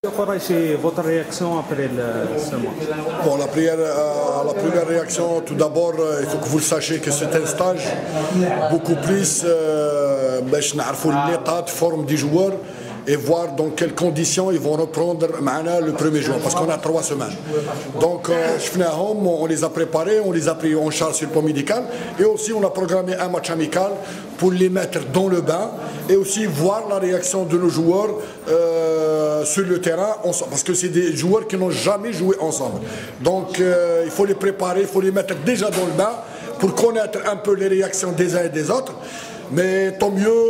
Votre réaction après ce match? Bon, la première réaction, tout d'abord, il faut que vous le sachiez que c'est un stage beaucoup plus باش نعرفوا l'état de forme des joueurs et voir dans quelles conditions ils vont reprendre le 1er juin, parce qu'on a 3 semaines. Donc, on les a préparés, on les a pris en charge sur le plan médical, et aussi on a programmé un match amical pour les mettre dans le bain, et aussi voir la réaction de nos joueurs sur le terrain, parce que c'est des joueurs qui n'ont jamais joué ensemble. Donc, il faut les préparer, il faut les mettre déjà dans le bain, pour connaître un peu les réactions des uns et des autres. Mais tant mieux,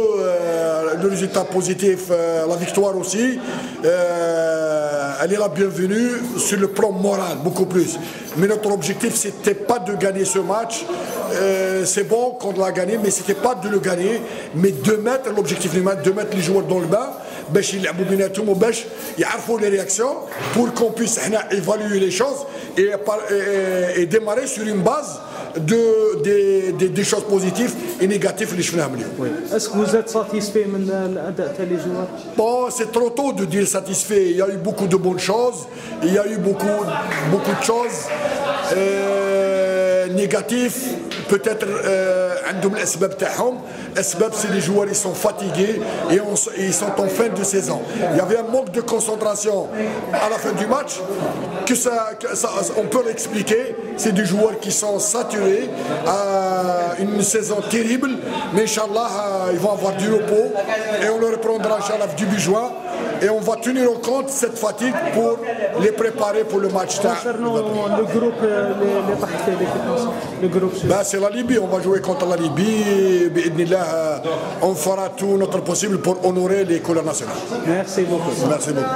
le résultat positif, la victoire aussi, elle est la bienvenue sur le plan moral, beaucoup plus. Mais notre objectif, c'était pas de gagner ce match. C'est bon qu'on l'a gagné, mais c'était pas de le gagner, mais de mettre l'objectif du match, de mettre les joueurs dans le bain, باش يلعبوا بيناتهم وباش يعرفوا les réactions, pour qu'on puisse évaluer les choses et démarrer sur une base des choses positives et négatives اللي شفناهم اليوم. Oui. Est-ce que vous êtes satisfait من الأداء تاع les joueurs? Bon, c'est trop tôt de dire satisfait. Il y a eu beaucoup de bonnes choses, il y a eu beaucoup de choses négatives. Peut-être عندهم الأسباب تاعهم. L'asbab, c'est les joueurs, ils sont fatigués et ils sont en fin de saison. Il y avait un manque de concentration à la fin du match, on peut l'expliquer. C'est des joueurs qui sont saturés à une saison terrible, mais Inch'Allah, ils vont avoir du repos et on le reprendra Inch'Allah début juin. Et on va tenir en compte cette fatigue pour les préparer pour le match. Concernant le groupe, le groupe c'est la Libye, on va jouer contre la Libye. On fera tout notre possible pour honorer les couleurs nationales. Merci beaucoup. Merci beaucoup.